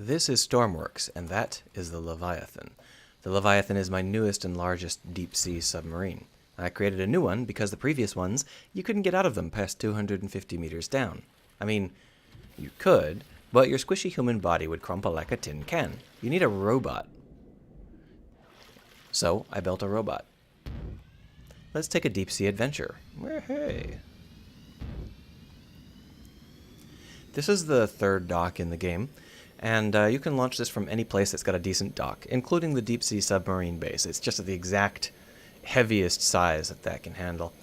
This is Stormworks, and that is the Leviathan. The Leviathan is my newest and largest deep-sea submarine. I created a new one because the previous ones, you couldn't get out of them past 250 meters down. I mean, you could, but your squishy human body would crumple like a tin can. You need a robot. So, I built a robot. Let's take a deep-sea adventure. Hey. This is the third dock in the game, and you can launch this from any place that's got a decent dock, including the deep-sea submarine base. It's just at the exact heaviest size that can handle.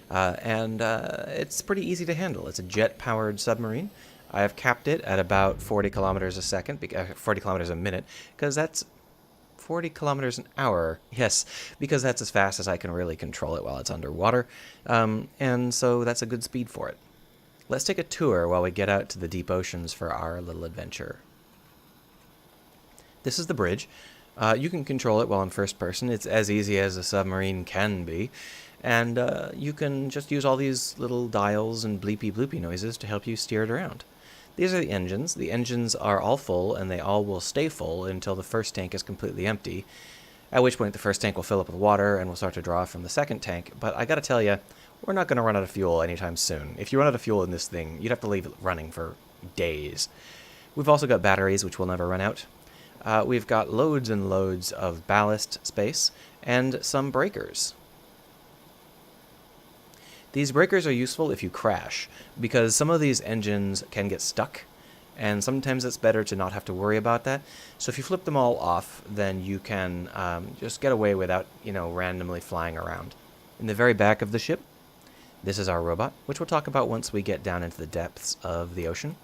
It's pretty easy to handle. It's a jet-powered submarine. I have capped it at about 40 kilometers a second, 40 kilometers a minute, because that's 40 kilometers an hour. Yes, because that's as fast as I can really control it while it's underwater. And so that's a good speed for it. Let's take a tour while we get out to the deep oceans for our little adventure. This is the bridge. You can control it while in first person. It's as easy as a submarine can be. And you can just use all these little dials and bleepy bloopy noises to help you steer it around. These are the engines. The engines are all full, and they all will stay full until the first tank is completely empty, at which point the first tank will fill up with water and will start to draw from the second tank. But I gotta tell you, we're not going to run out of fuel anytime soon. If you run out of fuel in this thing, you'd have to leave it running for days. We've also got batteries, which will never run out. We've got loads and loads of ballast space and some breakers. These breakers are useful if you crash, because some of these engines can get stuck, and sometimes it's better to not have to worry about that. So if you flip them all off, then you can just get away without, randomly flying around. In the very back of the ship, this is our robot, which we'll talk about once we get down into the depths of the ocean.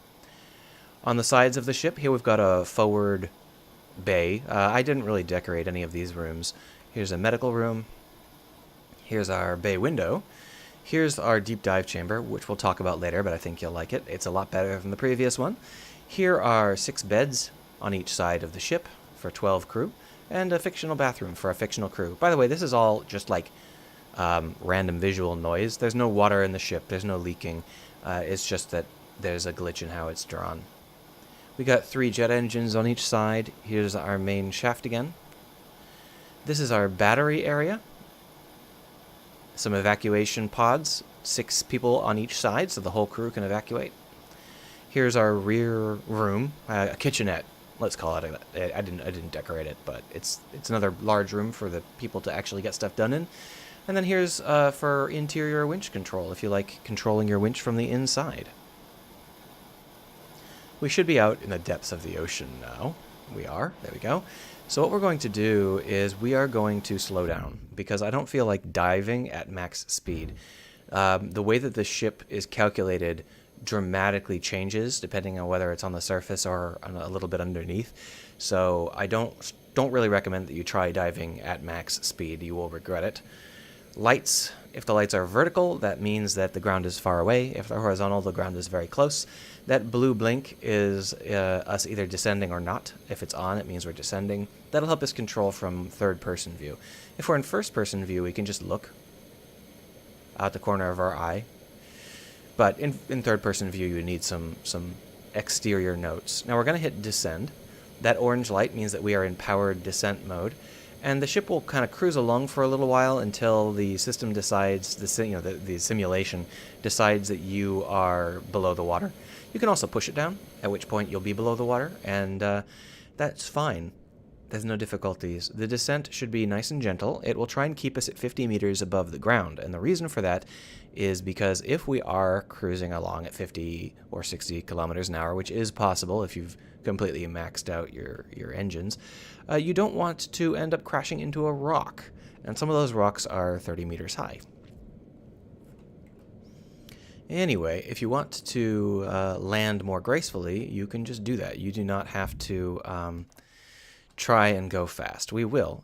On the sides of the ship, here we've got a forward bay. I didn't really decorate any of these rooms. Here's a medical room. Here's our bay window. Here's our deep dive chamber, which we'll talk about later, but I think you'll like it. It's a lot better than the previous one. Here are 6 beds on each side of the ship for 12 crew, and a fictional bathroom for a fictional crew. By the way, this is all just like random visual noise. There's no water in the ship. There's no leaking. It's just that there's a glitch in how it's drawn. We got 3 jet engines on each side. Here's our main shaft again. This is our battery area. Some evacuation pods. 6 people on each side, so the whole crew can evacuate. Here's our rear room, a kitchenette. Let's call it. I didn't decorate it, but it's another large room for the people to actually get stuff done in. And then here's for interior winch control, if you like controlling your winch from the inside. We should be out in the depths of the ocean now. We are. There we go. So what we're going to do is we are going to slow down, because I don't feel like diving at max speed. The way that the ship is calculated dramatically changes depending on whether it's on the surface or a little bit underneath. So I don't really recommend that you try diving at max speed. You will regret it. Lights, if the lights are vertical, that means that the ground is far away. If they're horizontal, the ground is very close. That blue blink is us either descending or not. If it's on, it means we're descending. That'll help us control from third-person view. If we're in first-person view, we can just look out the corner of our eye. But in third-person view, you need some exterior notes. Now we're going to hit descend. That orange light means that we are in powered descent mode. And the ship will kind of cruise along for a little while until the system decides, the simulation decides that you are below the water. You can also push it down, at which point you'll be below the water, and that's fine. There's no difficulties. The descent should be nice and gentle. It will try and keep us at 50 meters above the ground, and the reason for that is because if we are cruising along at 50 or 60 kilometers an hour, which is possible if you've completely maxed out your engines, you don't want to end up crashing into a rock, and some of those rocks are 30 meters high. Anyway, if you want to land more gracefully, you can just do that. You do not have to try and go fast. We will.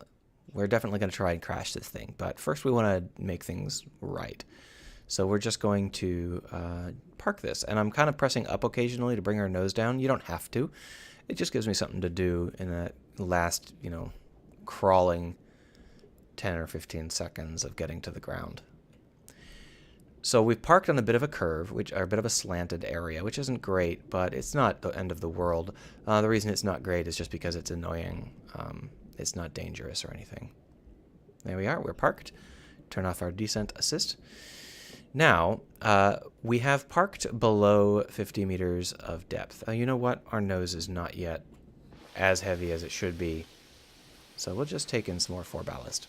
We're definitely going to try and crash this thing, but first we want to make things right. So we're just going to park this, and I'm kind of pressing up occasionally to bring our nose down. You don't have to. It just gives me something to do in that last, crawling 10 or 15 seconds of getting to the ground. So we've parked on a bit of a curve, or a bit of a slanted area, which isn't great, but it's not the end of the world. The reason it's not great is just because it's annoying. It's not dangerous or anything. There we are. We're parked. Turn off our descent assist. Now, we have parked below 50 meters of depth. You know what? Our nose is not yet as heavy as it should be. So we'll just take in some more 4 ballast.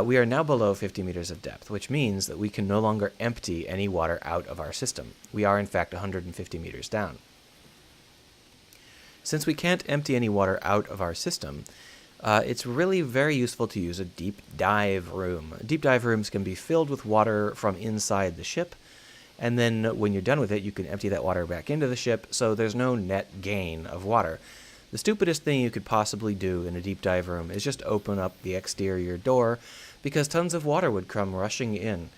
We are now below 50 meters of depth, which means that we can no longer empty any water out of our system. We are, in fact, 150 meters down. Since we can't empty any water out of our system, it's really very useful to use a deep dive room. Deep dive rooms can be filled with water from inside the ship, and then when you're done with it, you can empty that water back into the ship, so there's no net gain of water. The stupidest thing you could possibly do in a deep dive room is just open up the exterior door, because tons of water would come rushing in,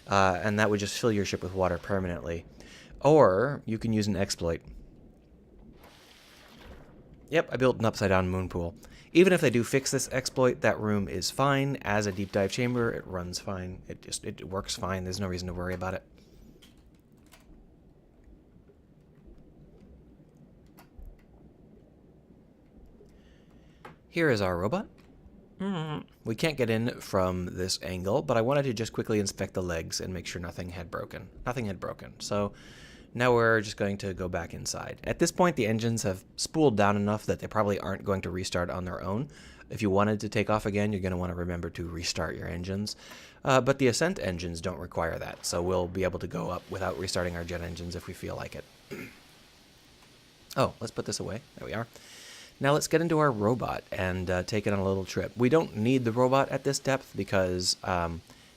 and that would just fill your ship with water permanently. Or you can use an exploit. Yep, I built an upside-down moon pool. Even if they do fix this exploit, that room is fine. As a deep dive chamber, it runs fine. It works fine. There's no reason to worry about it. Here is our robot. We can't get in from this angle, but I wanted to just quickly inspect the legs and make sure nothing had broken. Nothing had broken. So now we're just going to go back inside. At this point, the engines have spooled down enough that they probably aren't going to restart on their own. If you wanted to take off again, you're going to want to remember to restart your engines. But the Ascent engines don't require that, so we'll be able to go up without restarting our jet engines if we feel like it. Oh, let's put this away. There we are. Now let's get into our robot and take it on a little trip. We don't need the robot at this depth because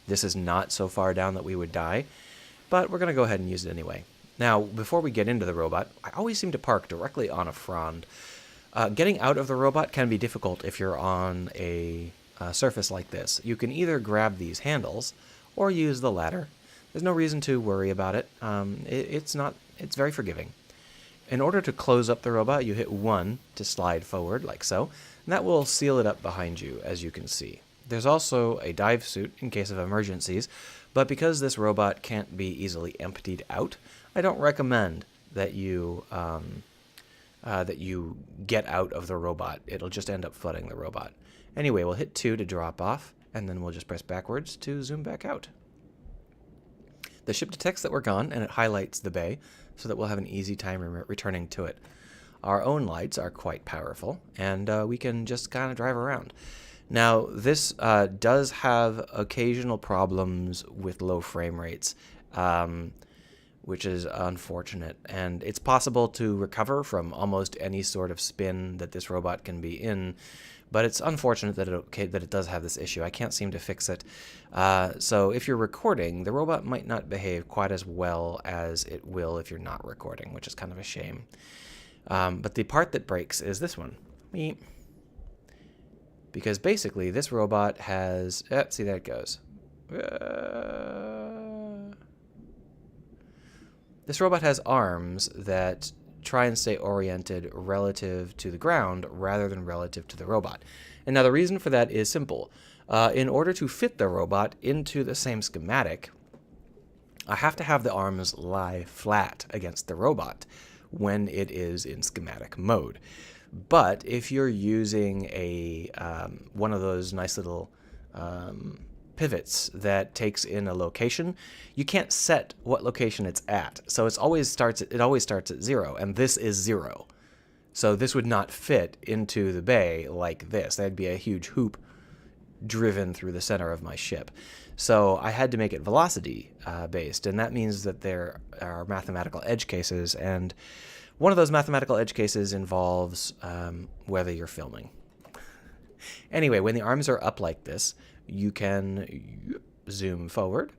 this is not so far down that we would die, but we're going to go ahead and use it anyway. Now, before we get into the robot, I always seem to park directly on a frond. Getting out of the robot can be difficult if you're on a surface like this. You can either grab these handles or use the ladder. There's no reason to worry about it. It's very forgiving. In order to close up the robot, you hit 1 to slide forward, like so, and that will seal it up behind you, as you can see. There's also a dive suit in case of emergencies, but because this robot can't be easily emptied out, I don't recommend that you get out of the robot. It'll just end up flooding the robot. Anyway, we'll hit 2 to drop off, and then we'll just press backwards to zoom back out. The ship detects that we're gone, and it highlights the bay, so that we'll have an easy time returning to it. Our own lights are quite powerful, and we can just kind of drive around. Now, this does have occasional problems with low frame rates, which is unfortunate. And it's possible to recover from almost any sort of spin that this robot can be in, but it's unfortunate that it does have this issue. I can't seem to fix it. So if you're recording, the robot might not behave quite as well as it will if you're not recording, which is kind of a shame. But the part that breaks is this one. Meep. Because basically this robot has... see, there it goes. This robot has arms that try and stay oriented relative to the ground rather than relative to the robot. And now the reason for that is simple. In order to fit the robot into the same schematic, I have to have the arms lie flat against the robot when it is in schematic mode. But if you're using a one of those nice little pivots that takes in a location, you can't set what location it's at. So it always starts at 0, and this is 0. So this would not fit into the bay like this. That'd be a huge hoop driven through the center of my ship. So I had to make it velocity based, and that means that there are mathematical edge cases, and one of those mathematical edge cases involves whether you're filming. Anyway, when the arms are up like this, you can zoom forward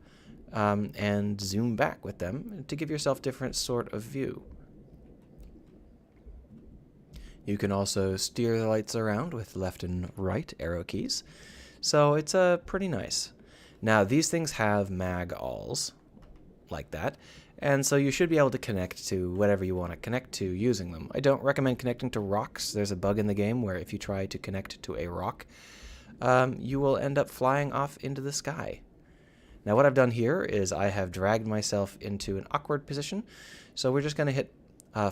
and zoom back with them to give yourself different sort of view. You can also steer the lights around with left and right arrow keys. So it's pretty nice. Now, these things have mag-alls, like that, and so you should be able to connect to whatever you want to connect to using them. I don't recommend connecting to rocks. There's a bug in the game where if you try to connect to a rock, you will end up flying off into the sky. Now what I've done here is I have dragged myself into an awkward position. So we're just going to hit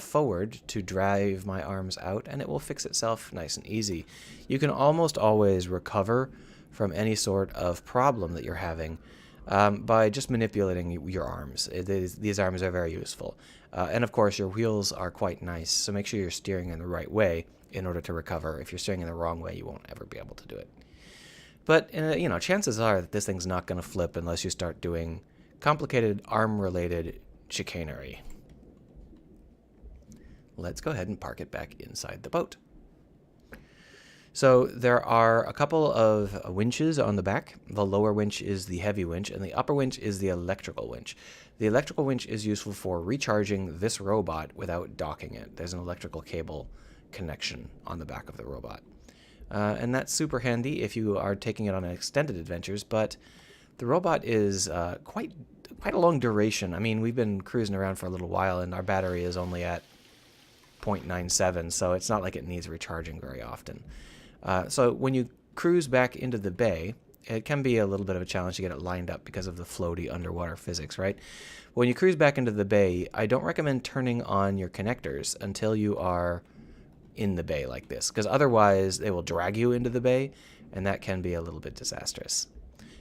forward to drive my arms out, and it will fix itself nice and easy. You can almost always recover from any sort of problem that you're having by just manipulating your arms. These arms are very useful. And of course, your wheels are quite nice, so make sure you're steering in the right way in order to recover. If you're steering in the wrong way, you won't ever be able to do it. But, you know, chances are that this thing's not going to flip unless you start doing complicated arm-related chicanery. Let's go ahead and park it back inside the boat. So there are a couple of winches on the back. The lower winch is the heavy winch, and the upper winch is the electrical winch. The electrical winch is useful for recharging this robot without docking it. There's an electrical cable connection on the back of the robot. And that's super handy if you are taking it on extended adventures, but the robot is quite a long duration. I mean, we've been cruising around for a little while, and our battery is only at 0.97, so it's not like it needs recharging very often. So when you cruise back into the bay, it can be a little bit of a challenge to get it lined up because of the floaty underwater physics, right? When you cruise back into the bay, I don't recommend turning on your connectors until you are in the bay like this, because otherwise they will drag you into the bay, and that can be a little bit disastrous.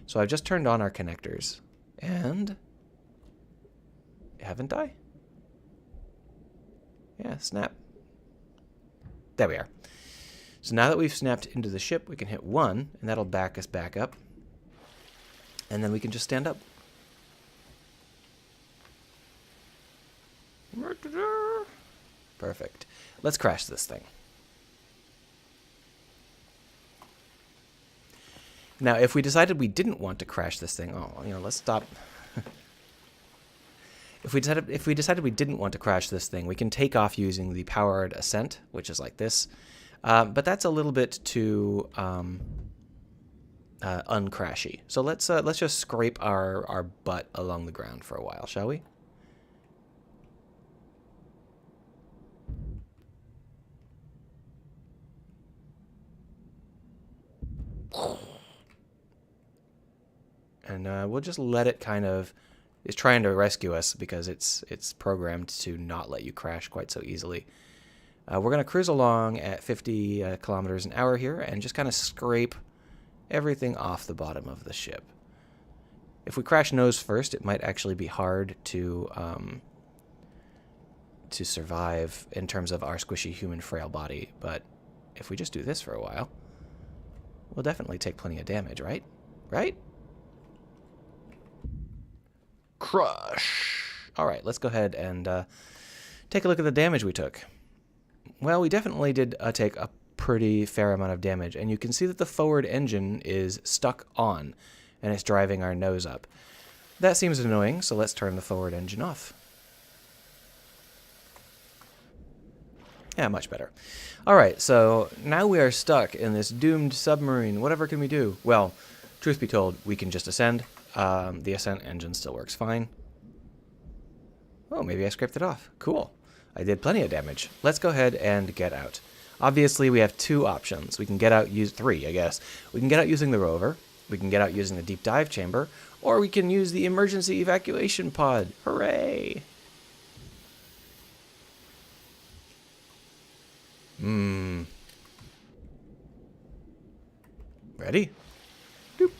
So I've just turned on our connectors, and haven't I? Yeah, snap. There we are. So now that we've snapped into the ship, we can hit 1, and that'll back us back up. And then we can just stand up. Perfect. Let's crash this thing. Now, if we decided we didn't want to crash this thing, let's stop. If we decided we didn't want to crash this thing, we can take off using the powered ascent, which is like this. But that's a little bit too uncrashy. So let's just scrape our butt along the ground for a while, shall we? And we'll just let it kind of is trying to rescue us because it's programmed to not let you crash quite so easily. We're going to cruise along at 50 kilometers an hour here and just kind of scrape everything off the bottom of the ship. If we crash nose first, it might actually be hard to survive in terms of our squishy human frail body, but if we just do this for a while, we'll definitely take plenty of damage, right? Right? Crush! Alright, let's go ahead and take a look at the damage we took. Well, we definitely did take a pretty fair amount of damage, and you can see that the forward engine is stuck on, and it's driving our nose up. That seems annoying, so let's turn the forward engine off. Yeah, much better. Alright, so now we are stuck in this doomed submarine. Whatever can we do? Well, truth be told, we can just ascend. The ascent engine still works fine. Oh, maybe I scraped it off. Cool. I did plenty of damage. Let's go ahead and get out. Obviously, we have two options. We can get out, three, I guess. We can get out using the rover, we can get out using the deep dive chamber, or we can use the emergency evacuation pod. Hooray! Ready? Doop.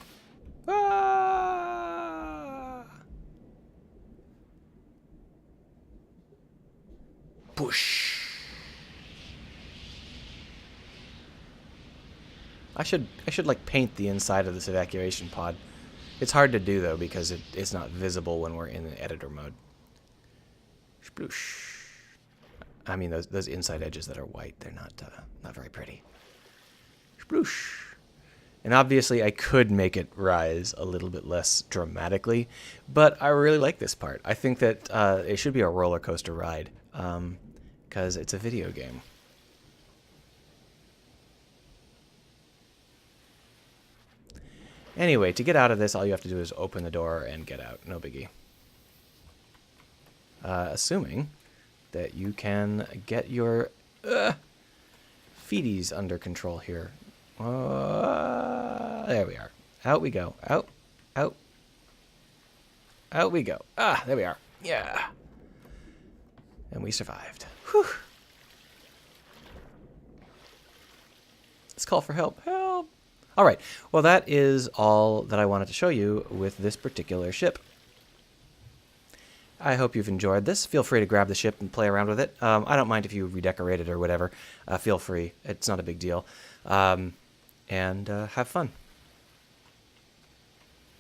Ah! Push. I should like paint the inside of this evacuation pod. It's hard to do though because it's not visible when we're in the editor mode. Sploosh. I mean those inside edges that are white, they're not very pretty. Sploosh. And obviously I could make it rise a little bit less dramatically, but I really like this part. I think that it should be a roller coaster ride because it's a video game. Anyway, to get out of this, all you have to do is open the door and get out. No biggie. Assuming that you can get your feeties under control here. There we are. Out we go. Out. Out. Out we go. Ah, there we are. Yeah. And we survived. Whew. Let's call for help. Help! All right. Well, that is all that I wanted to show you with this particular ship. I hope you've enjoyed this. Feel free to grab the ship and play around with it. I don't mind if you redecorate it or whatever. Feel free. It's not a big deal. And have fun.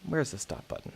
Where's the stop button?